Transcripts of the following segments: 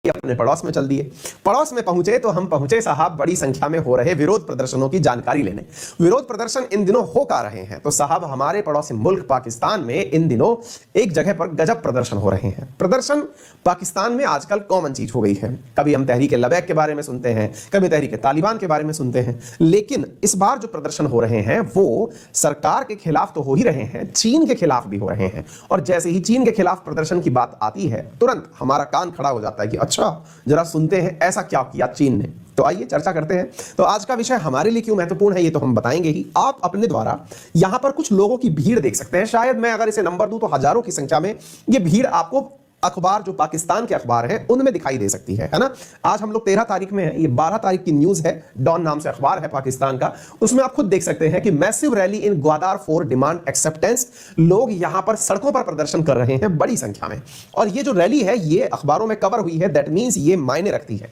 अपने पड़ोस में चल दिए। पड़ोस में पहुंचे तो हम पहुंचे साहब बड़ी संख्या में हो रहे विरोध प्रदर्शनों की जानकारी लेने। विरोध प्रदर्शन इन दिनों हो का रहे हैं, तो साहब हमारे पड़ोसी मुल्क पाकिस्तान में इन दिनों एक जगह पर गजब प्रदर्शन हो रहे हैं। प्रदर्शन पाकिस्तान में आजकल कॉमन चीज हो गई है। कभी हम तहरीक लबैक के बारे में सुनते हैं, कभी तहरीक तालिबान के बारे में सुनते हैं, लेकिन इस बार जो प्रदर्शन हो रहे हैं वो सरकार के खिलाफ तो हो ही रहे हैं, चीन के खिलाफ भी हो रहे हैं। और जैसे ही चीन के खिलाफ प्रदर्शन की बात आती है तुरंत हमारा कान खड़ा हो जाता है कि अच्छा जरा सुनते हैं ऐसा क्या किया चीन ने। तो आइए चर्चा करते हैं। तो आज का विषय हमारे लिए क्यों महत्वपूर्ण है ये तो हम बताएंगे ही। आप अपने द्वारा यहां पर कुछ लोगों की भीड़ देख सकते हैं। शायद मैं अगर इसे नंबर दूं तो हजारों की संख्या में ये भीड़ आपको अखबार जो पाकिस्तान के अखबार हैं उनमें दिखाई दे सकती है ना। आज हम लोग 13 तारीख में हैं, ये 12 तारीख की न्यूज है, डॉन नाम से अखबार है पाकिस्तान का। उसमें आप खुद देख सकते हैं कि massive rally in Gwadar for demand acceptance. लोग यहां पर सड़कों पर प्रदर्शन कर रहे हैं बड़ी संख्या में, और ये जो रैली है ये अखबारों में कवर हुई है। दैट मीन्स ये मायने रखती है।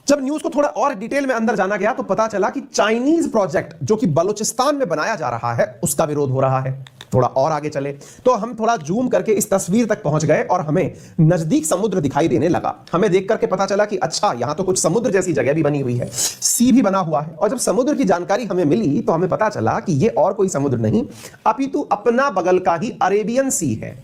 जब न्यूज को थोड़ा और डिटेल में अंदर जाना गया तो पता चला कि चाइनीज प्रोजेक्ट जो कि बलूचिस्तान में बनाया जा रहा है उसका विरोध हो रहा है। थोड़ा और आगे चले तो हम थोड़ा जूम करके इस तस्वीर तक पहुंच गए और हमें नजदीक समुद्र दिखाई देने लगा। हमें देख करके पता चला कि अच्छा यहां तो कुछ समुद्र जैसी जगह भी बनी हुई है, सी भी बना हुआ है। और जब समुद्र की जानकारी हमें मिली तो हमें पता चला कि ये और कोई समुद्र नहीं अपितु अपना बगल का ही अरेबियन सी है।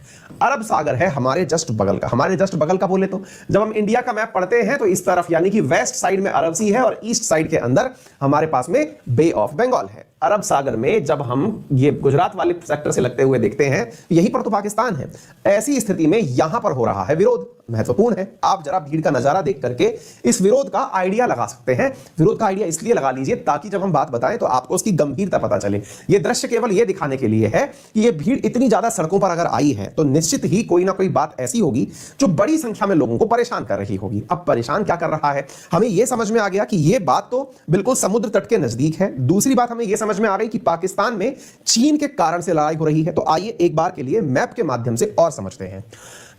अरब सागर है हमारे जस्ट बगल का। हमारे जस्ट बगल का बोले तो जब हम इंडिया का मैप पढ़ते हैं तो इस तरफ यानी कि वेस्ट साइड में अरब सी है और ईस्ट साइड के अंदर हमारे पास में बे ऑफ बंगाल है। अरब सागर में जब हम ये गुजरात वाले सेक्टर से लगते हुए देखते हैं यहीं पर तो पाकिस्तान है। ऐसी स्थिति में यहां पर हो रहा है विरोध। महत्वपूर्ण है, आप जरा भीड़ का नजारा देख करके इस विरोध का आइडिया लगा सकते हैं। विरोध का आइडिया इसलिए लगा लीजिए ताकि जब हम बात बताएं तो आपको उसकी गंभीरता पता चले। ये दृश्य केवल ये दिखाने के लिए है कि ये भीड़ इतनी ज्यादा सड़कों पर अगर आई है तो निश्चित ही कोई ना कोई बात ऐसी होगी जो बड़ी संख्या में लोगों को परेशान कर रही होगी। अब परेशान क्या कर रहा है हमें यह समझ में आ गया कि यह बात तो बिल्कुल समुद्र तट के नजदीक है। दूसरी बात हमें यह समझ में आ गई कि पाकिस्तान में चीन के कारण से लड़ाई हो रही है। तो आइए एक बार के लिए मैप के माध्यम से और समझते हैं।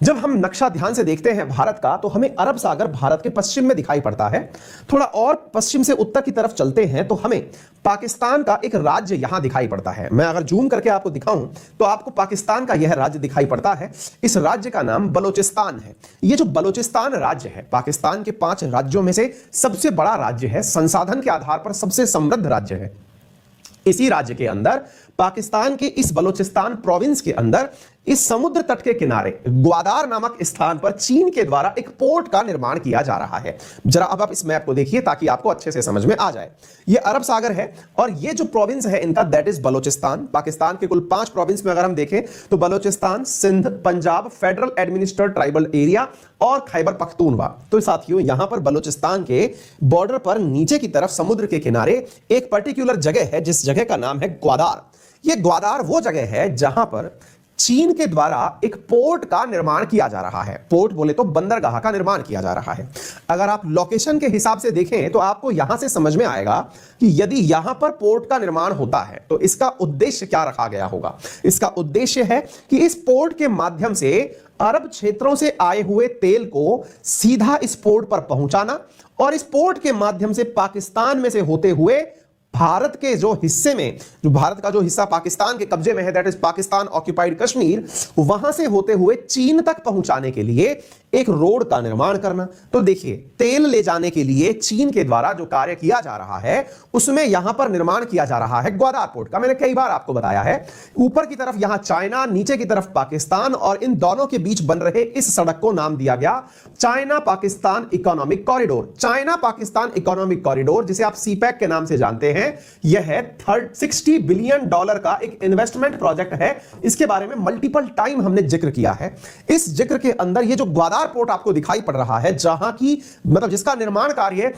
जब हम नक्शा ध्यान से देखते हैं भारत का तो हमें अरब सागर भारत के पश्चिम में दिखाई पड़ता है। थोड़ा और पश्चिम से उत्तर की तरफ चलते हैं तो हमें पाकिस्तान का एक राज्य यहां दिखाई पड़ता है। मैं अगर जूम करके आपको दिखाऊं तो आपको पाकिस्तान का यह राज्य दिखाई पड़ता है। इस राज्य का नाम बलूचिस्तान है। यह जो बलूचिस्तान राज्य है पाकिस्तान के 5 राज्यों में से सबसे बड़ा राज्य है, संसाधन के आधार पर सबसे समृद्ध राज्य है। इसी राज्य के अंदर पाकिस्तान के इस बलूचिस्तान प्रोविंस के अंदर इस समुद्र तट के किनारे ग्वादार नामक स्थान पर चीन के द्वारा एक पोर्ट का निर्माण किया जा रहा है। जरा अब आप इस मैप को देखिए ताकि आपको अच्छे से समझ में आ जाए। यह अरब सागर है और यह जो प्रोविंस है इनका दैट इज बलूचिस्तान। पाकिस्तान के कुल 5 प्रोविंस में अगर हम देखें तो Balochistan, Sindh, Punjab, federal administered tribal area और खैबर पख्तूनवा। तो साथियों यहां पर बलूचिस्तान के बॉर्डर पर नीचे की तरफ समुद्र के किनारे एक पर्टिकुलर जगह है जिस जगह का नाम है ग्वादार। यह ग्वादार वो जगह है जहां पर चीन के द्वारा एक पोर्ट का निर्माण किया जा रहा है। पोर्ट बोले तो बंदरगाह का निर्माण किया जा रहा है। अगर आप लोकेशन के हिसाब से देखें तो आपको यहां से समझ में आएगा कि यदि यहां पर पोर्ट का निर्माण होता है तो इसका उद्देश्य क्या रखा गया होगा। इसका उद्देश्य है कि इस पोर्ट के माध्यम से अरब क्षेत्रों से आए हुए तेल को सीधा इस पोर्ट पर पहुंचाना और इस पोर्ट के माध्यम से पाकिस्तान में से होते हुए भारत के जो हिस्से में, जो भारत का जो हिस्सा पाकिस्तान के कब्जे में है that is Pakistan occupied Kashmir, वहां से होते हुए चीन तक पहुंचाने के लिए एक रोड का निर्माण करना। तो देखिए तेल ले जाने के लिए चीन के द्वारा जो कार्य किया जा रहा है उसमें यहां पर निर्माण किया जा रहा है ग्वादार पोर्ट का। मैंने कई बार आपको बताया है ऊपर की तरफ यहां चाइना, नीचे की तरफ पाकिस्तान और इन दोनों के बीच बन रहे इस सड़क को नाम दिया गया China Pakistan economic corridor. China Pakistan economic corridor जिसे आप सीपैक के नाम से जानते हैं, यह है $60 बिलियन का एक इन्वेस्टमेंट प्रोजेक्ट है। इसके बारे में मल्टीपल टाइम हमने जिक्र किया है। इस जिक्र के अंदर यह जो ग्वादार पोर्ट आपको दिखाई पड़ रहा है जहां की मतलब जिसका निर्माण कार्य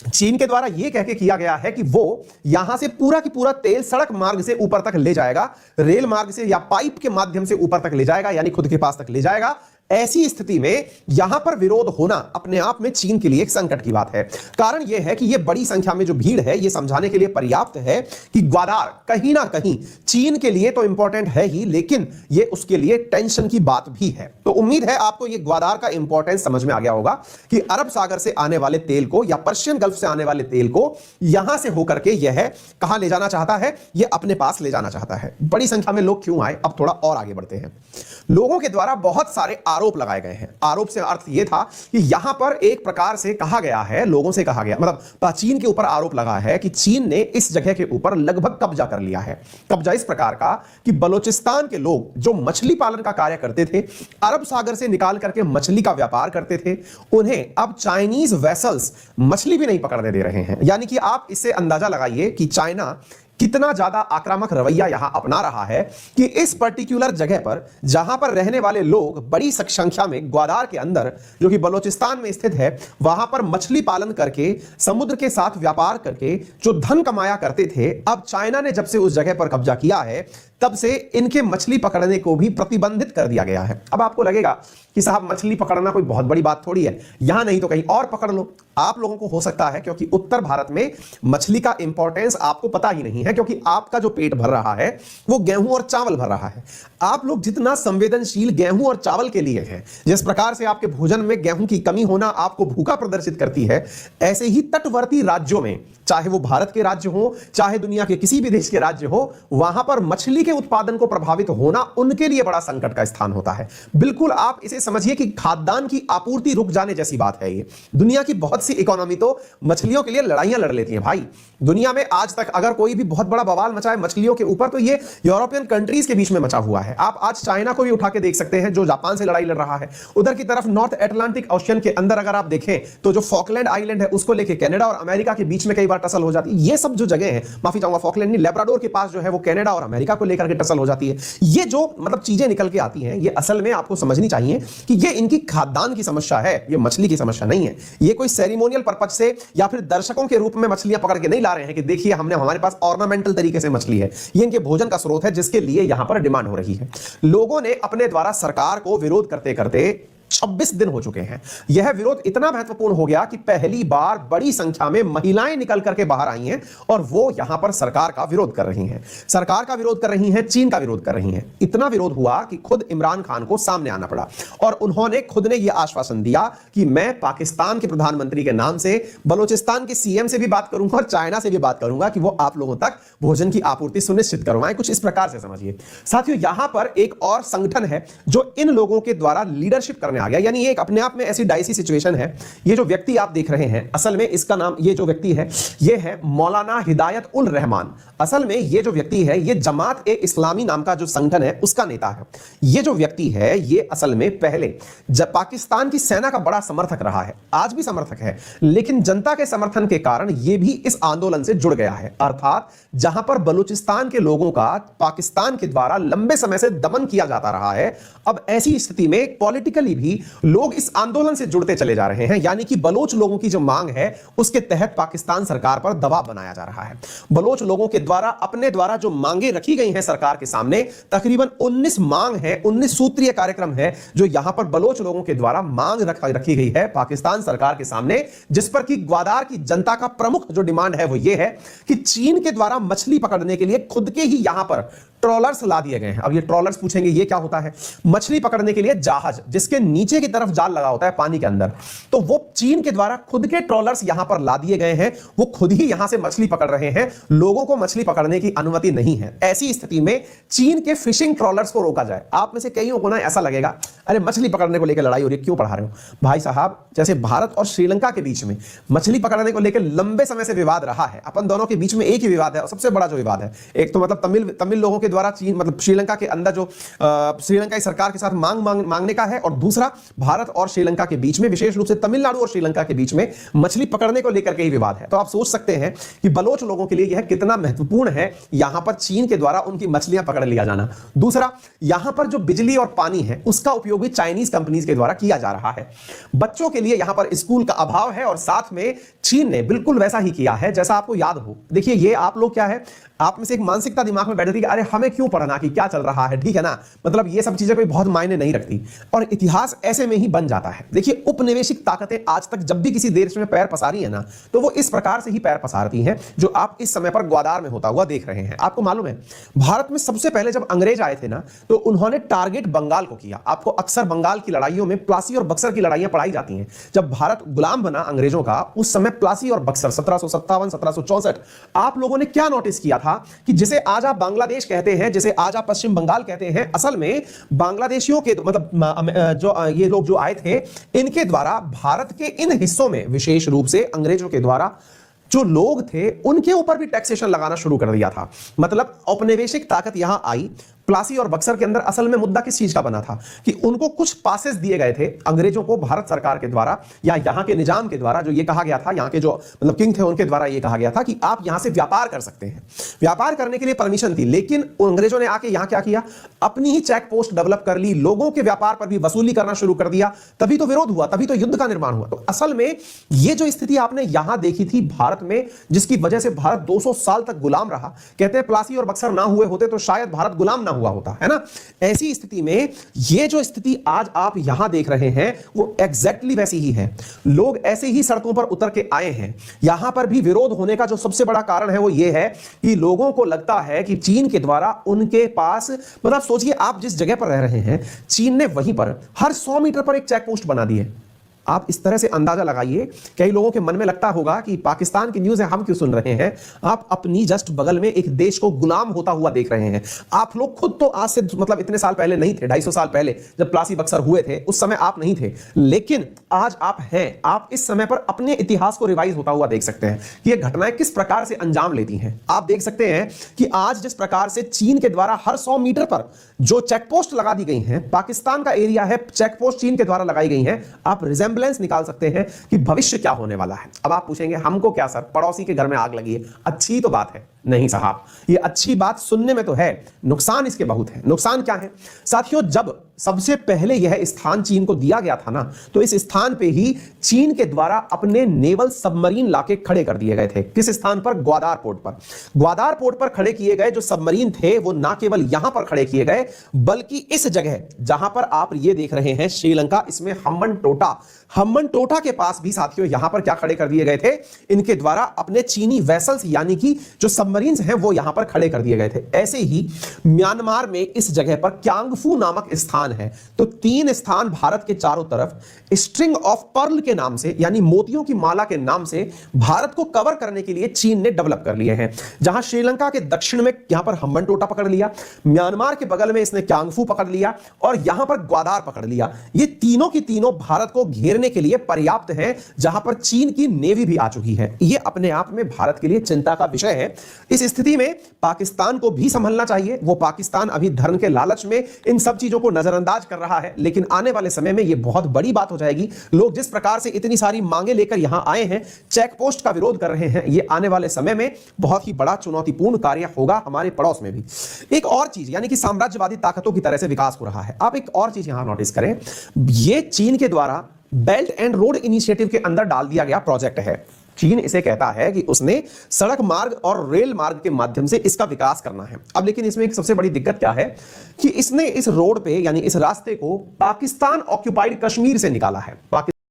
चीन के द्वारा यह कह के किया गया है कि वो यहां से पूरा की पूरा तेल सड़क मार्ग से ऊपर तक ले जाएगा, रेल मार्ग से या पाइप के माध्यम से ऊपर तक ले जाएगा, यानी खुद के पास तक ले जाएगा। ऐसी स्थिति में यहां पर विरोध होना अपने आप में चीन के लिए एक संकट की बात है। कारण यह है कि यह बड़ी संख्या में जो भीड़ है यह समझाने के लिए पर्याप्त है कि ग्वादार कहीं ना कहीं चीन के लिए तो इंपॉर्टेंट है ही, लेकिन यह उसके लिए टेंशन की बात भी है। तो उम्मीद है आपको यह ग्वादार का इंपॉर्टेंस समझ में आ गया होगा कि अरब सागर से आने वाले तेल को या पर्शियन गल्फ से आने वाले तेल को यहां से होकर के यह कहां ले जाना चाहता है, यह अपने पास ले जाना चाहता है। बड़ी संख्या में लोग क्यों आए, अब थोड़ा और आगे बढ़ते हैं। लोगों के द्वारा बहुत सारे आरोप लगाए गए हैं। आरोप से अर्थ यह था कि यहां पर एक प्रकार से कहा गया है, लोगों से कहा गया, मतलब चीन के ऊपर आरोप लगा है कि चीन ने इस जगह के ऊपर लगभग कब्जा कर लिया है। कब्जा इस प्रकार का कि बलूचिस्तान के लोग जो मछली पालन का कार्य करते थे, अरब सागर से निकाल करके मछली का व्यापार करते थे, उन्हें अब चाइनीज वेसल्स मछली भी नहीं पकड़ने दे रहे हैं। यानी कि आप इससे अंदाजा लगाइए कि चाइना कितना ज्यादा आक्रामक रवैया यहां अपना रहा है कि इस पर्टिकुलर जगह पर जहां पर रहने वाले लोग बड़ी संख्या में ग्वादार के अंदर, जो कि बलूचिस्तान में स्थित है, वहां पर मछली पालन करके समुद्र के साथ व्यापार करके जो धन कमाया करते थे, अब चाइना ने जब से उस जगह पर कब्जा किया है तब से इनके मछली पकड़ने को भी प्रतिबंधित कर दिया गया है। अब आपको लगेगा कि साहब मछली पकड़ना कोई बहुत बड़ी बात थोड़ी है, यहां नहीं तो कहीं और पकड़ लो। आप लोगों को हो सकता है क्योंकि उत्तर भारत में मछली का इंपॉर्टेंस आपको पता ही नहीं है, क्योंकि आपका जो पेट भर रहा है वो गेहूं और चावल भर रहा है। आप लोग जितना संवेदनशील गेहूं और चावल के लिए हैं, जिस प्रकार से आपके भोजन में गेहूं की कमी होना आपको भूखा प्रदर्शित करती है, ऐसे ही तटवर्ती राज्यों में, चाहे वो भारत के राज्य हो चाहे दुनिया के किसी भी देश के राज्य हो, वहां पर मछली के उत्पादन को प्रभावित होना उनके लिए बड़ा संकट का स्थान होता है। बिल्कुल आप इसे समझिए कि खाद्यान्न की आपूर्ति रुक जाने जैसी बात है। ये दुनिया की बहुत सी इकोनॉमी तो मछलियों के लिए लड़ाइयां लड़ लेती हैं भाई। दुनिया में आज तक अगर कोई भी बहुत बड़ा बवाल मचा है मछलियों के ऊपर तो ये यूरोपियन कंट्रीज के बीच में मचा हुआ है। आप आज चाइना को भी उठा के देख सकते हैं जो जापान से लड़ाई लड़ रहा है। उधर की तरफ नॉर्थ अटलांटिक ओशियन के अंदर अगर आप देखें तो जो फॉकलैंड आइलैंड है उसको लेके कनाडा और अमेरिका के बीच में कई बार टसल हो जाती है। ये सब जो जगह है, माफी चाहूंगा फॉकलैंड नहीं, लेब्राडोर के पास जो है वो कनाडा और अमेरिका को लेकर के टसल हो जाती है। ये जो मतलब चीजें निकल के आती हैं, ये असल में आपको समझनी चाहिए कि ये इनकी खाद्यान्न की समस्या है, ये मछली की समस्या नहीं है। ये कोई सेरेमोनियल पर्पज से या फिर दर्शकों के रूप में मछलियां पकड़ के नहीं ला रहे हैं कि देखिए हमने, हमारे पास ऑर्नामेंटल तरीके से मछली है। ये इनके भोजन का स्रोत है जिसके लिए यहां पर डिमांड हो रही है। लोगों ने अपने द्वारा सरकार को विरोध करते करते 26 दिन हो चुके हैं। यह विरोध इतना महत्वपूर्ण हो गया कि पहली बार बड़ी संख्या में महिलाएं निकल करके बाहर आई हैं और वो यहां पर सरकार का विरोध कर रही हैं। सरकार का विरोध कर रही हैं, चीन का विरोध कर रही हैं। इतना विरोध हुआ कि खुद इमरान खान को सामने आना पड़ा और उन्होंने खुद ने यह आश्वासन दिया कि मैं पाकिस्तान के प्रधानमंत्री के नाम से बलूचिस्तान के सीएम से भी बात करूंगा और चाइना से भी बात करूंगा कि वो आप लोगों तक भोजन की आपूर्ति सुनिश्चित करवाएं। कुछ इस प्रकार से समझिए। साथियों, यहां पर एक और संगठन है जो इन लोगों के द्वारा लीडरशिप करने आ गया। यानी ये एक अपने आप में ऐसी डाइसी सिचुएशन है। ये जो व्यक्ति आप देख रहे हैं, असल में इसका नाम, ये जो व्यक्ति है ये है मौलाना हिदायत उल रहमान। असल में ये जो व्यक्ति है ये जमात ए इस्लामी नाम का जो संगठन है उसका नेता है। ये जो व्यक्ति है ये असल में पहले जब पाकिस्तान की सेना का बड़ा समर्थक रहा है, आज भी समर्थक है, लेकिन जनता के समर्थन के कारण ये भी इस आंदोलन से जुड़ गया है। अर्थात जहां पर बलूचिस्तान के लोगों का पाकिस्तान के द्वारा लंबे समय से दमन किया जाता रहा है, अब ऐसी स्थिति में पॉलिटिकली भी लोग इस आंदोलन से जुड़ते चले जा रहे हैं। यानी कि बलोच लोगों की जो मांग है उसके तहत पाकिस्तान सरकार पर दबाव बनाया जा रहा है। बलोच लोगों के द्वारा अपने द्वारा जो मांगे रखी गई हैं सरकार के सामने, तकरीबन 19 मांग है, 19 सूत्रीय कार्यक्रम है जो यहां पर बलोच लोगों के द्वारा मांग रखी गई है पाकिस्तान सरकार के सामने, जिस पर कि ग्वादार की जनता का प्रमुख जो डिमांड है वो ये है कि चीन के द्वारा मछली पकड़ने के लिए खुद के ही यहां पर ट्रॉलर्स ला दिए गए हैं। अब ये ट्रॉलर्स पूछेंगे ये क्या होता है? मछली पकड़ने के लिए जहाज जिसके नीचे की तरफ जाल लगा होता है पानी के अंदर, तो वो चीन के द्वारा खुद के ट्रॉलर्स यहां पर ला दिए गए हैं। वो खुद ही यहां से मछली पकड़ रहे हैं, लोगों को मछली पकड़ने की अनुमति नहीं है। ऐसी स्थिति में चीन के फिशिंग ट्रॉलर्स को रोका जाए। आप में से कईयों को ना ऐसा लगेगा अरे मछली पकड़ने को लेकर लड़ाई हो रही है, क्यों पढ़ा रहे हो? भाई साहब, जैसे भारत और श्रीलंका के बीच में मछली पकड़ने को लेकर लंबे समय से विवाद रहा है, अपन दोनों के बीच में एक ही विवाद है और सबसे बड़ा जो विवाद है, एक तो मतलब तमिल लोगों के द्वारा चीन मतलब श्रीलंका के अंदर जो श्रीलंका सरकार के साथ मांगने का है, और दूसरा भारत और श्रीलंका के बीच में, विशेष रूप से तमिलनाडु और श्रीलंका के बीच में मछली पकड़ने को लेकर के ही विवाद है। तो आप सोच सकते हैं कि बलोच लोगों के लिए यह कितना महत्वपूर्ण है यहां पर चीन के द्वारा उनकी मछलियां पकड़ लिया जाना। दूसरा, यहां पर जो बिजली और पानी है उसका उपयोग भी चाइनीज कंपनीज के द्वारा किया जा रहा है। बच्चों के लिए यहां पर स्कूल का अभाव है और साथ में चीन ने बिल्कुल वैसा ही किया है जैसा आपको याद हो। देखिए, ये आप लोग क्या है, आप में से एक मानसिकता दिमाग में बैठ रही है कि अरे हमें क्यों पढ़ना कि क्या चल रहा है, ठीक है ना, मतलब ये सब चीजें कोई बहुत मायने नहीं रखती और इतिहास ऐसे में ही बन जाता है। देखिए, उपनिवेशिक ताकतें आज तक जब भी किसी देश में पैर पसारी है ना, तो वो इस प्रकार से ही पैर पसारती हैं जो आप इस समय पर ग्वादार में होता हुआ देख रहे हैं। आपको मालूम है, भारत में सबसे पहले जब अंग्रेज आए थे ना, तो उन्होंने टारगेट बंगाल को किया। आपको अक्सर बंगाल की लड़ाइयों में प्लासी और बक्सर की लड़ाइयां पढ़ाई जाती हैं। जब भारत गुलाम बना अंग्रेजों का, उस समय प्लासी और बक्सर 1757 1764, आप लोगों ने क्या नोटिस किया था कि जिसे आज आप बांग्लादेश कहते कहते हैं, जिसे आज आप पश्चिम बंगाल कहते हैं, असल में बांग्लादेशियों के मतलब जो ये लोग जो आए थे, इनके द्वारा भारत के इन हिस्सों में विशेष रूप से अंग्रेजों के द्वारा जो लोग थे उनके ऊपर भी टैक्सेशन लगाना शुरू कर दिया था। मतलब औपनिवेशिक ताकत यहां आई। प्लासी और बक्सर के अंदर असल में मुद्दा किस चीज का बना था कि उनको कुछ पासेस दिए गए थे अंग्रेजों को भारत सरकार के द्वारा या यहां के निजाम के द्वारा, जो ये कहा गया था, यहां के जो मतलब किंग थे उनके द्वारा ये कहा गया था कि आप यहां से व्यापार कर सकते हैं। व्यापार करने के लिए परमिशन थी, लेकिन अंग्रेजों ने आके यहां क्या किया, अपनी ही चेक पोस्ट डेवलप कर ली, लोगों के व्यापार पर भी वसूली करना शुरू कर दिया। तभी तो विरोध हुआ, तभी तो युद्ध का निर्माण हुआ। तो असल में ये जो स्थिति आपने यहां देखी थी भारत में, जिसकी वजह से भारत 200 साल तक गुलाम रहा, कहते हैं प्लासी और बक्सर ना हुए होते तो शायद भारत गुलाम ना हुआ होता, है ना। ऐसी स्थिति में ये जो स्थिति आज आप यहां देख रहे हैं वो एग्जैक्टली वैसी ही है। लोग ऐसे ही सड़कों पर उतर के आए हैं। यहां पर भी विरोध होने का जो सबसे बड़ा कारण है वो ये है कि लोगों को लगता है कि चीन के द्वारा उनके पास, मतलब सोचिए आप जिस जगह पर रह रहे हैं, चीन ने वहीं पर हर 100 मीटर पर एक चेक पोस्ट बना दी है। आप इस तरह से अंदाजा लगाइए, कई लोगों के मन में लगता होगा कि पाकिस्तान की न्यूज़ है, हम क्यों सुन रहे हैं। आप अपनी जस्ट बगल में एक देश को गुलाम होता हुआ देख रहे हैं। आप लोग खुद तो आज से मतलब इतने साल पहले नहीं थे, 250 साल पहले जब प्लासी बक्सर हुए थे उस समय आप नहीं थे, लेकिन आज आप हैं। आप इस समय पर अपने इतिहास को रिवाइज होता हुआ देख सकते हैं कि ये घटनाएं किस प्रकार से अंजाम लेती हैं। आप देख सकते हैं कि आज जिस प्रकार से चीन के द्वारा हर 100 मीटर पर जो चेक पोस्ट लगा दी गई हैं, पाकिस्तान का एरिया है, चेक पोस्ट चीन के द्वारा लगाई गई हैं, आप रिजेंबलेंस निकाल सकते हैं कि भविष्य क्या होने वाला है। अब आप पूछेंगे हमको क्या सर, पड़ोसी के घर में आग लगी है, अच्छी तो बात है। नहीं साहब, ये अच्छी बात सुनने में तो है, नुकसान इसके बहुत है। नुकसान क्या है साथियों, जब सबसे पहले यह स्थान चीन को दिया गया था ना, तो इस स्थान पे ही चीन के द्वारा अपने नेवल सबमरीन लाके खड़े कर दिए गए थे। किस स्थान पर? ग्वादार पोर्ट पर। ग्वादार पोर्ट पर खड़े किए गए जो सबमरीन थे वो ना केवल यहां पर खड़े किए गए, बल्कि इस जगह जहां पर आप ये देख रहे हैं श्रीलंका, इसमें हम्बनटोटा के पास भी साथियों यहां पर क्या खड़े कर दिए गए थे, इनके द्वारा अपने चीनी वेसल्स यानी कि जो सबमरीन्स हैं वो यहां पर खड़े कर दिए गए थे। ऐसे ही म्यांमार में इस जगह पर क्यांगफू नामक स्थान है। तो 3 स्थान भारत के चारों तरफ स्ट्रिंग ऑफ पर्ल के नाम से, यानी मोतियों की माला के नाम से भारत को कवर करने के लिए चीन ने डेवलप कर लिए हैं। जहां श्रीलंका के दक्षिण में यहां पर हम्बनटोटा पकड़ लिया, म्यांमार के बगल में इसने क्यांगफू पकड़ लिया और यहां पर ग्वादार पकड़ लिया। ये तीनों की तीनों भारत को घेरने के लिए पर्याप्त हैं, जहां पर चीन की नेवी भी आ चुकी है। ये अपने आप में भारत के लिए चिंता का विषय है। इस स्थिति में पाकिस्तान को भी संभलना चाहिए। वो पाकिस्तान अभी धर्म के लालच में इन सब चीजों को नजरअंदाज कर रहा है, लेकिन आने वाले समय में यह बहुत बड़ी बात हो जाएगी। लोग जिस प्रकार से इतनी सारी मांगे लेकर यहां आए हैं, चेक पोस्ट का विरोध कर रहे हैं, यह आने वाले समय में बहुत ही बड़ा चुनौतीपूर्ण कार्य होगा हमारे पड़ोस में भी। एक और चीज, यानी कि साम्राज्यवादी ताकतों की तरह से विकास हो रहा है। आप एक और चीज यहां नोटिस करें, यह चीन के द्वारा बेल्ट एंड रोड इनिशिएटिव के अंदर डाल दिया गया प्रोजेक्ट है। चीन इसे कहता है कि उसने सड़क मार्ग और रेल मार्ग के माध्यम से इसका विकास करना है। अब लेकिन इसमें एक सबसे बड़ी दिक्कत क्या है कि इसने इस रोड पे, यानी इस रास्ते को पाकिस्तान ऑक्युपाइड कश्मीर से निकाला है।